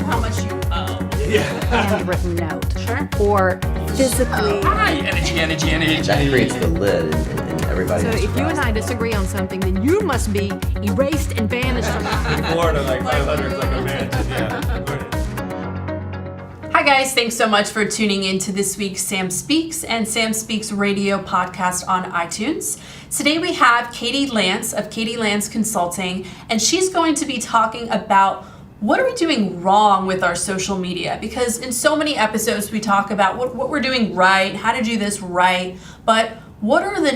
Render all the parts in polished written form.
how much you owe. Handwritten note. Sure. Or physically. Energy. That creates the lid and everybody. So has to if you and rise. I disagree on something, then you must be erased and banished from In Florida, like 500 is like a mansion, yeah. Hi guys, thanks so much for tuning in to this week's Sam Speaks and Sam Speaks radio podcast on iTunes. Today we have Katie Lance of Katie Lance Consulting, and she's going to be talking about what are we doing wrong with our social media? Because in so many episodes we talk about what we're doing right, how to do this right, but what are the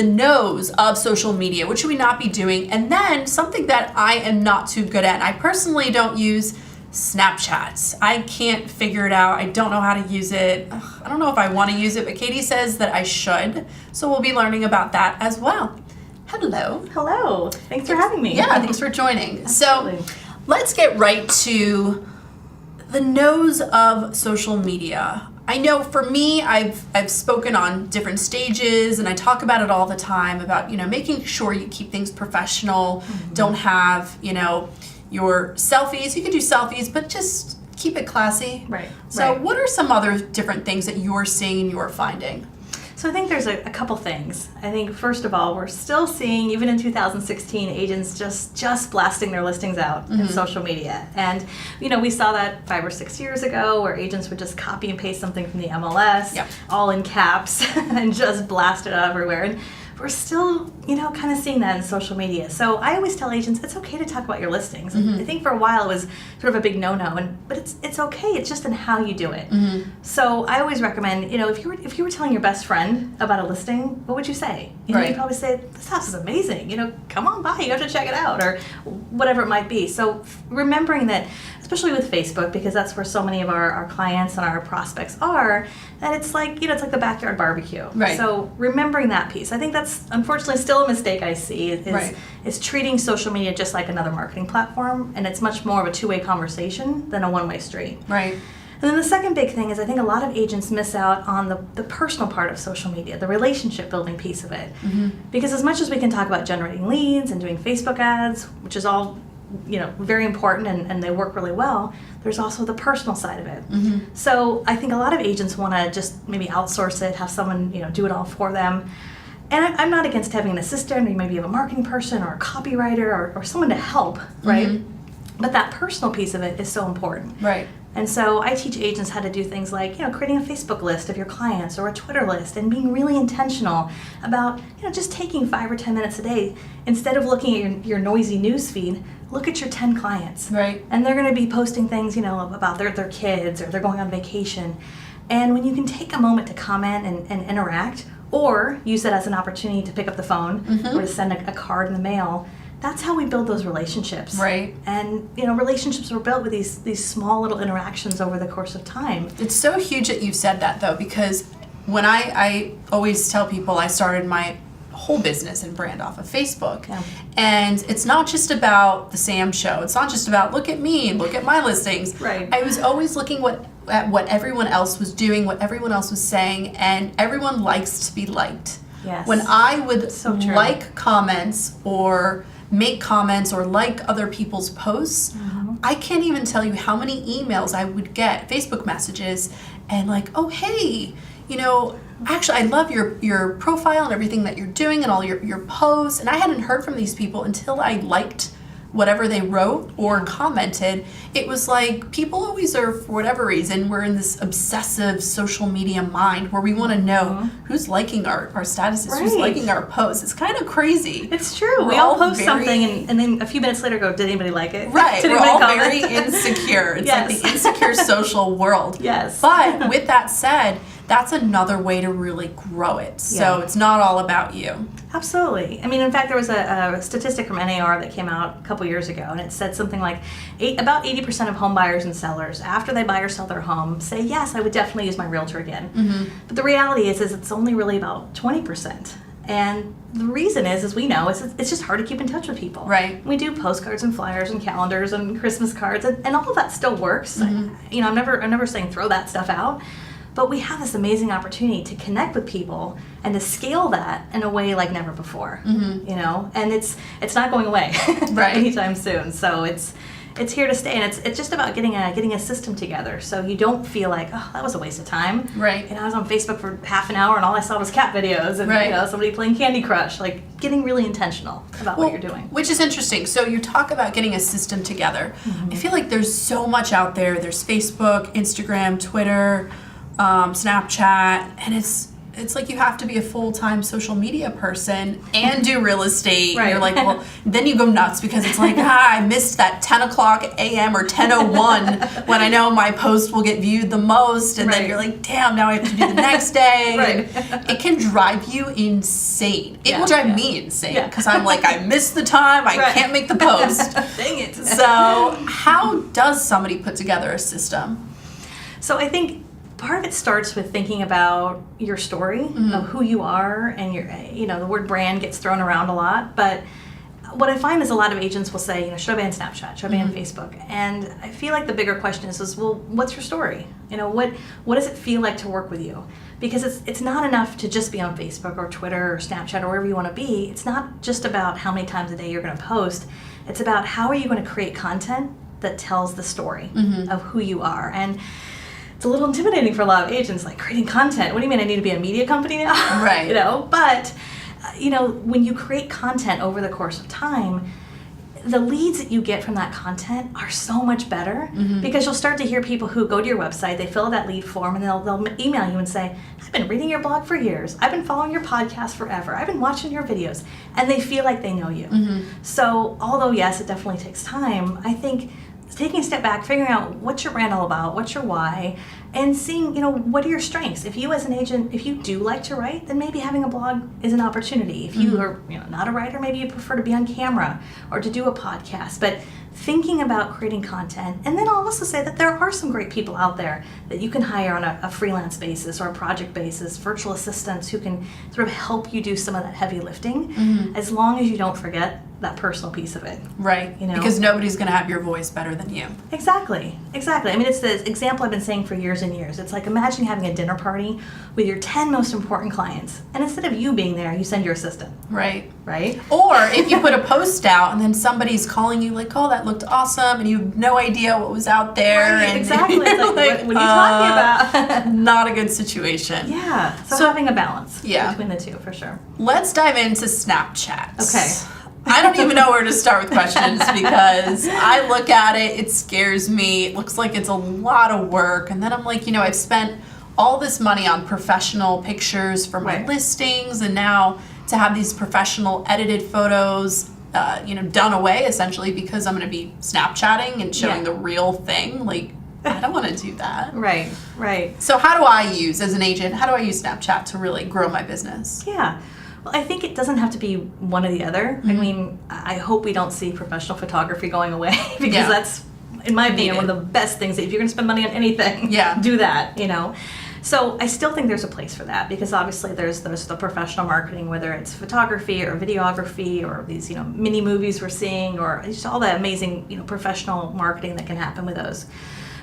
no's of social media? What should we not be doing? And then something that I am not too good at, and I personally don't use Snapchat. I can't figure it out. I don't know how to use it. I don't know if I want to use it, but Katie says that I should. So we'll be learning about that as well. Hello. Hello. Thanks for having me. Yeah, thanks for joining. Absolutely. So let's get right to the no's of social media. I know for me, I've spoken on different stages and I talk about it all the time about, making sure you keep things professional, don't have, your selfies. You can do selfies, but just keep it classy. Right. So right. what are some other different things that you're seeing and you're finding? So I think there's a couple things. I think first of all, we're still seeing, even in 2016, agents just blasting their listings out in social media. And, we saw that 5 or 6 years ago where agents would just copy and paste something from the MLS, all in caps, and just blast it out everywhere. And we're still, kind of seeing that in social media. So I always tell agents it's okay to talk about your listings. I think for a while it was sort of a big no-no, but it's okay. It's just in how you do it. So I always recommend, if you were telling your best friend about a listing, what would you say? You'd probably say, this house is amazing. Come on by. You have to check it out, or whatever it might be. So remembering that, especially with Facebook, because that's where so many of our clients and our prospects are, that it's like, it's like the backyard barbecue. Right. So remembering that piece. I think that's unfortunately still a mistake I see is treating social media just like another marketing platform, and it's much more of a two-way conversation than a one-way street. Right. And then the second big thing is I think a lot of agents miss out on the personal part of social media, the relationship building piece of it. Because as much as we can talk about generating leads and doing Facebook ads, which is all very important and they work really well, there's also the personal side of it. So I think a lot of agents want to just maybe outsource it, have someone do it all for them. And I'm not against having an assistant, or maybe you have a marketing person or a copywriter or someone to help, right? But that personal piece of it is so important. Right. And so I teach agents how to do things like, creating a Facebook list of your clients or a Twitter list, and being really intentional about, just taking 5 or 10 minutes a day. Instead of looking at your noisy news feed, look at your 10 clients. Right. And they're going to be posting things, about their kids, or they're going on vacation. And when you can take a moment to comment and interact, or use it as an opportunity to pick up the phone or to send a card in the mail, that's how we build those relationships. Right. And, relationships were built with these small little interactions over the course of time. It's so huge that you said that, though, because when I always tell people I started my whole business and brand off of Facebook. Yeah. And it's not just about the Sam show. It's not just about look at me, look at my listings. Right. I was always looking at what everyone else was doing, what everyone else was saying, and everyone likes to be liked. Yes. When I would So true. like comments or make comments or like other people's posts, I can't even tell you how many emails I would get, Facebook messages, and like, oh, hey, actually I love your profile and everything that you're doing and all your posts. And I hadn't heard from these people until I liked whatever they wrote or commented. It was like people always are, for whatever reason, we're in this obsessive social media mind where we want to know who's liking our statuses, who's Right. liking our posts. It's kind of crazy. It's true. We're We all all post very- something and then a few minutes later go, did anybody like it? Right, Did we're anybody all comment? very insecure. It's like Yes. the insecure social world. Yes. But with that said, that's another way to really grow it. So Yeah. it's not all about you. Absolutely. I mean, in fact, there was a statistic from NAR that came out a couple years ago, and it said something like about 80% of home buyers and sellers, after they buy or sell their home, say, yes, I would definitely use my realtor again. But the reality is it's only really about 20%. And the reason is, as we know, it's just hard to keep in touch with people. Right. We do postcards and flyers and calendars and Christmas cards, and all of that still works. You know, I'm never saying throw that stuff out. But we have this amazing opportunity to connect with people and to scale that in a way like never before. You know, and it's not going away Right. anytime soon. So it's here to stay, and it's just about getting a system together, so you don't feel like, oh, that was a waste of time. Right. I was on Facebook for half an hour, and all I saw was cat videos, and somebody playing Candy Crush. Like, getting really intentional about what you're doing. Which is interesting. So you talk about getting a system together. I feel like there's so much out there. There's Facebook, Instagram, Twitter, Snapchat, and it's like you have to be a full-time social media person and do real estate. Right. You're like, well, then you go nuts because it's like, I missed that 10 o'clock a.m. or 10:01 when I know my post will get viewed the most. And then you're like, damn, now I have to do the next day. Right. It can drive you insane. It will drive me insane because I'm like, I missed the time. I can't make the post. Dang it. So how does somebody put together a system? So I think part of it starts with thinking about your story of who you are, and the word brand gets thrown around a lot, but what I find is a lot of agents will say, should I be on Snapchat? Should I be on Facebook? And I feel like the bigger question is, well, what's your story? What does it feel like to work with you? Because it's not enough to just be on Facebook or Twitter or Snapchat or wherever you want to be. It's not just about how many times a day you're going to post. It's about how are you going to create content that tells the story of who you are. And it's a little intimidating for a lot of agents, like, creating content. What do you mean I need to be a media company now? Right. But when you create content over the course of time, the leads that you get from that content are so much better because you'll start to hear people who go to your website, they fill out that lead form, and they'll email you and say, I've been reading your blog for years. I've been following your podcast forever. I've been watching your videos. And they feel like they know you. So although, yes, it definitely takes time, I think taking a step back, figuring out what's your brand all about, what's your why, and seeing, what are your strengths. If you as an agent, if you do like to write, then maybe having a blog is an opportunity. If you are not a writer, maybe you prefer to be on camera or to do a podcast. But thinking about creating content, and then I'll also say that there are some great people out there that you can hire on a freelance basis or a project basis, virtual assistants who can sort of help you do some of that heavy lifting, as long as you don't forget that personal piece of it. Right. Because nobody's going to have your voice better than you. Exactly. I mean, it's the example I've been saying for years and years. It's like, imagine having a dinner party with your 10 most important clients, and instead of you being there, you send your assistant. Right. Right? Or if you put a post out and then somebody's calling you like, oh, that looked awesome, and you have no idea what was out there. Right, and exactly. It's like, what are you talking about? Not a good situation. Yeah. So having a balance between the two, for sure. Let's dive into Snapchat. Okay. I don't even know where to start with questions because I look at it, it scares me. It looks like it's a lot of work. And then I'm like, I've spent all this money on professional pictures for my listings, and now to have these professional edited photos, done away essentially because I'm going to be Snapchatting and showing the real thing. Like, I don't want to do that. Right. So how do I use, as an agent, how do I use Snapchat to really grow my business? Yeah. Well, I think it doesn't have to be one or the other. I mean, I hope we don't see professional photography going away because that's, in my opinion, one of the best things. If you're going to spend money on anything, do that, So I still think there's a place for that because obviously there's the professional marketing, whether it's photography or videography or these, mini movies we're seeing, or just all the amazing, professional marketing that can happen with those.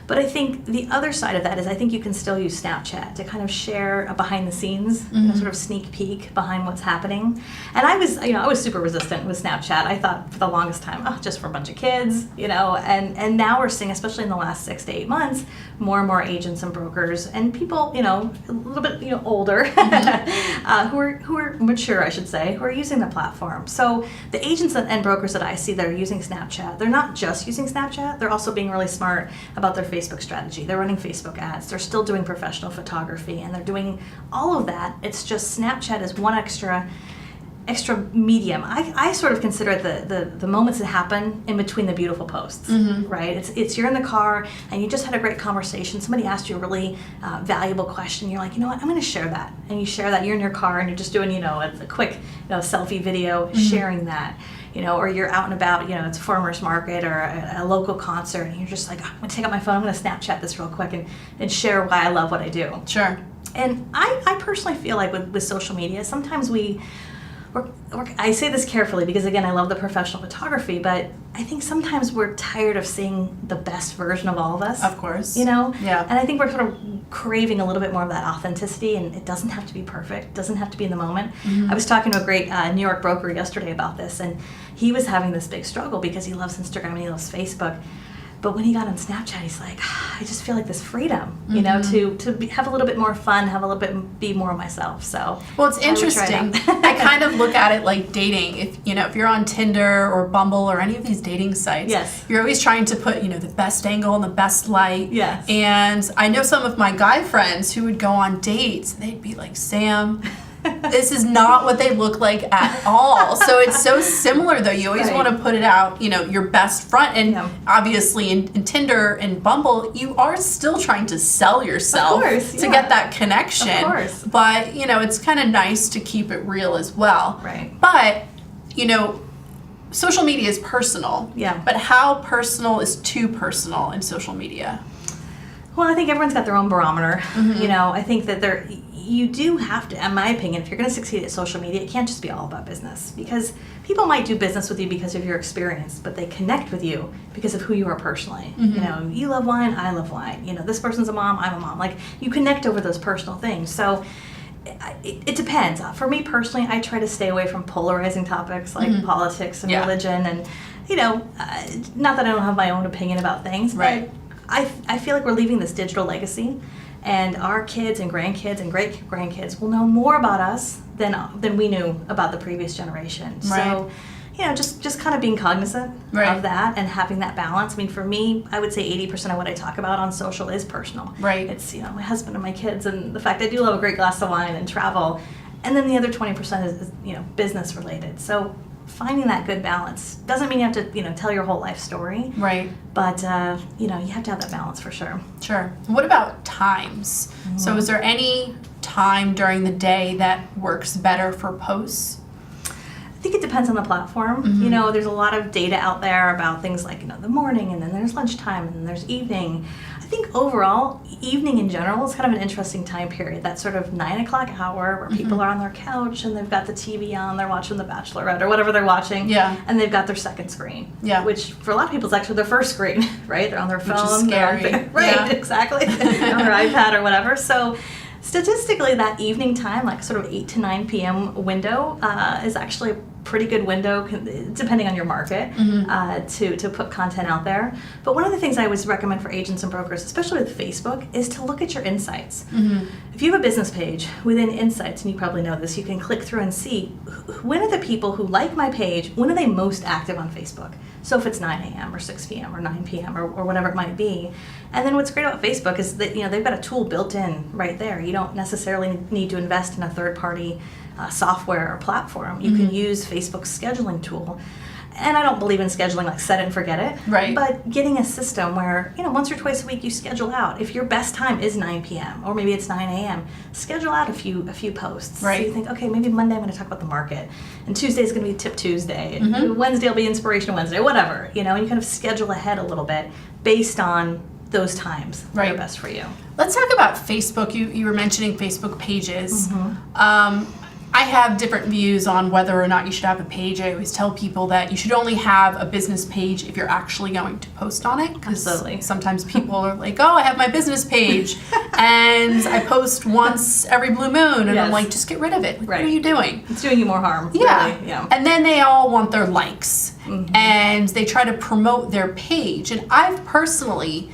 But I think the other side of that is I think you can still use Snapchat to kind of share a behind the scenes, sort of sneak peek behind what's happening. And I was super resistant with Snapchat. I thought for the longest time, just for a bunch of kids, and now we're seeing, especially in the last 6 to 8 months, more and more agents and brokers and people, a little bit, older, who are mature, I should say, who are using the platform. So the agents and brokers that I see that are using Snapchat, they're not just using Snapchat, they're also being really smart about their Facebook strategy. They're running Facebook ads. They're still doing professional photography, and they're doing all of that. It's just Snapchat is one extra medium. I sort of consider it the moments that happen in between the beautiful posts, right? It's you're in the car and you just had a great conversation. Somebody asked you a really valuable question. You're like, what? I'm going to share that. And you share that. You're in your car and you're just doing, a quick, selfie video, sharing that. Or you're out and about, it's a farmer's market or a local concert, and you're just like, I'm going to take out my phone, I'm going to Snapchat this real quick and share why I love what I do. Sure. And I personally feel like with social media, sometimes we I say this carefully because, again, I love the professional photography, but I think sometimes we're tired of seeing the best version of all of us. Of course. You know? Yeah. And I think we're sort of craving a little bit more of that authenticity, and it doesn't have to be perfect, it doesn't have to be in the moment. Mm-hmm. I was talking to a great New York broker yesterday about this, and he was having this big struggle because he loves Instagram and he loves Facebook. But when he got on Snapchat, he's like, I just feel like this freedom, you know, to have a little bit more fun, have a little bit, be more myself. So, well, it's I would try it interesting. out. I kind of look at it like dating. If you're on Tinder or Bumble or any of these dating sites, Yes. you're always trying to put, the best angle and the best light. Yes. And I know some of my guy friends who would go on dates, and they'd be like, Sam, this is not what they look like at all. So it's so similar, though. You always Right. want to put it out, your best front. And Yeah. obviously in Tinder and Bumble, you are still trying to sell yourself Of course, to yeah. get that connection. Of course. But, it's kind of nice to keep it real as well. Right. But, social media is personal. Yeah. But how personal is too personal in social media? Well, I think everyone's got their own barometer. I think that you do have to, in my opinion, if you're going to succeed at social media, it can't just be all about business, because people might do business with you because of your experience, but they connect with you because of who you are personally. You love wine, I love wine. This person's a mom, I'm a mom. Like, you connect over those personal things. So it depends. For me personally, I try to stay away from polarizing topics like politics and Yeah. religion, and not that I don't have my own opinion about things, Right. but I feel like we're leaving this digital legacy, and our kids and grandkids and great grandkids will know more about us than we knew about the previous generation. So, just kind of being cognizant Right. of that and having that balance. I mean, for me, I would say 80% of what I talk about on social is personal. Right. It's my husband and my kids, and the fact I do love a great glass of wine and travel, and then the other 20% is business related. So finding that good balance doesn't mean you have to tell your whole life story. Right. But you have to have that balance for sure. Sure. What about times? So is there any time during the day that works better for posts? I think it depends on the platform. There's a lot of data out there about things like the morning, and then there's lunchtime, and then there's evening. I think overall, evening in general is kind of an interesting time period. That sort of 9 o'clock hour where people are on their couch and they've got the TV on, they're watching The Bachelorette or whatever they're watching, Yeah. and they've got their second screen, Yeah. which for a lot of people is actually their first screen, right? They're on their phone, Which is scary. right? Yeah. Exactly, on their iPad or whatever. So statistically, that evening time, like sort of 8 to 9 p.m. window, is actually a pretty good window, depending on your market, to put content out there. But one of the things I always recommend for agents and brokers, especially with Facebook, is to look at your insights. If you have a business page, within Insights, and you probably know this, you can click through and see when are the people who like my page, when are they most active on Facebook. So if it's 9 a.m. or 6 p.m. or 9 p.m. or whatever it might be. And then what's great about Facebook is that they've got a tool built in right there. You don't necessarily need to invest in a third-party software or platform. You can use Facebook's scheduling tool. And I don't believe in scheduling like set it and forget it. Right. But getting a system where, once or twice a week you schedule out. If your best time is 9 p.m. or maybe it's 9 a.m., schedule out a few posts. Right. So you think, okay, maybe Monday I'm going to talk about the market, and Tuesday is going to be Tip Tuesday, and Wednesday will be Inspiration Wednesday, whatever. And you kind of schedule ahead a little bit based on those times that are best for you. Let's talk about Facebook. You were mentioning Facebook pages. I have different views on whether or not you should have a page. I always tell people that you should only have a business page if you're actually going to post on it. 'Cause Absolutely. sometimes people are like, oh, I have my business page and I post once every blue moon. And I'm Yes. like, just get rid of it. Like, Right. What are you doing? It's doing you more harm. Yeah. Really. Yeah. And then they all want their likes and they try to promote their page. And I've personally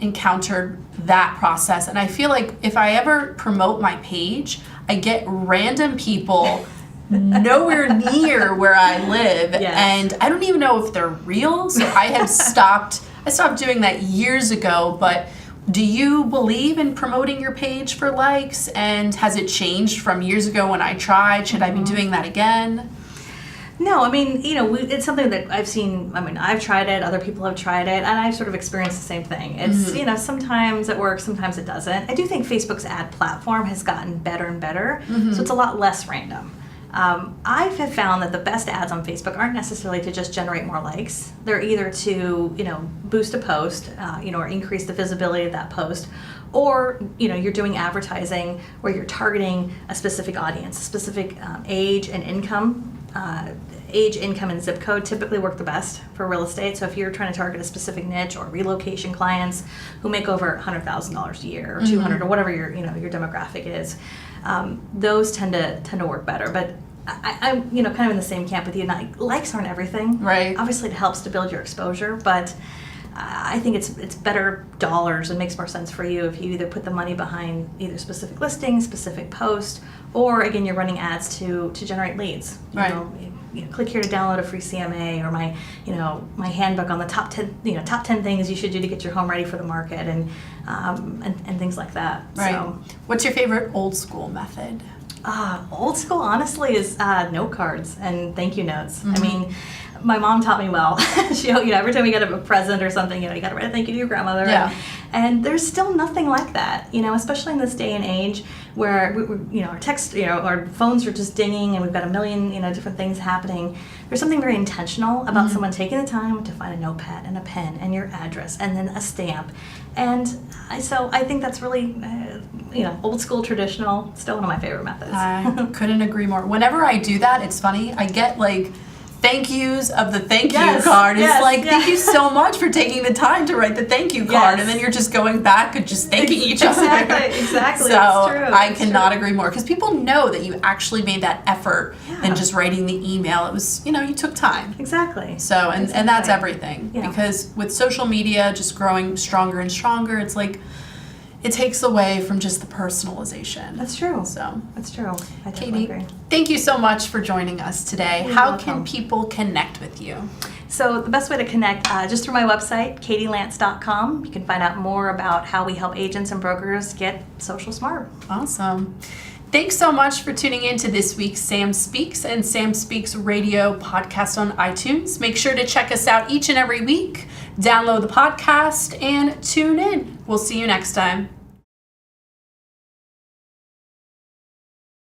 encountered that process. And I feel like if I ever promote my page, I get random people nowhere near where I live. Yes. And I don't even know if they're real. So I stopped doing that years ago. But do you believe in promoting your page for likes? And has it changed from years ago when I tried? Should I be doing that again? No, I mean, it's something that I've seen. I mean, I've tried it, other people have tried it, and I've sort of experienced the same thing. It's, sometimes it works, sometimes it doesn't. I do think Facebook's ad platform has gotten better and better, so it's a lot less random. I have found that the best ads on Facebook aren't necessarily to just generate more likes. They're either to, boost a post, or increase the visibility of that post, or, you're doing advertising where you're targeting a specific audience, a specific age and income. Age, income, and zip code typically work the best for real estate. So if you're trying to target a specific niche or relocation clients who make over $100,000 a year or $200,000 or whatever your demographic is, those tend to work better. But I'm kind of in the same camp with you. Likes aren't everything. Right. Obviously, it helps to build your exposure, but I think it's better dollars. It makes more sense for you if you either put the money behind either specific listings, specific post, or again, you're running ads to generate leads. Right. Click here to download a free CMA, or my handbook on the top 10 things you should do to get your home ready for the market, and things like that. Right. So, what's your favorite old school method? Old school, honestly, is note cards and thank you notes. I mean, my mom taught me well. She, every time we get a present or something, you got to write a thank you to your grandmother. Yeah. And there's still nothing like that, especially in this day and age where our text, our phones are just dinging and we've got a million, different things happening. There's something very intentional about someone taking the time to find a notepad and a pen and your address and then a stamp. And so I think that's really, old school, traditional, still one of my favorite methods. I couldn't agree more. Whenever I do that, it's funny. I get thank yous of the thank you card. It's thank you so much for taking the time to write the thank you card, and then you're just going back and just thanking each other. Exactly. So It's true. I cannot agree more, because people know that you actually made that effort than just writing the email. It was, you took time. Exactly. So, and that's everything. Yeah. Because with social media just growing stronger and stronger, it's it takes away from just the personalization. That's true. So That's true. I Katie, totally agree. thank you so much for joining us today. You're How welcome. can people connect with you? So the best way to connect, just through my website, katielance.com. You can find out more about how we help agents and brokers get social smart. Awesome. Thanks so much for tuning in to this week's Sam Speaks and Sam Speaks radio podcast on iTunes. Make sure to check us out each and every week. Download the podcast and tune in. We'll see you next time.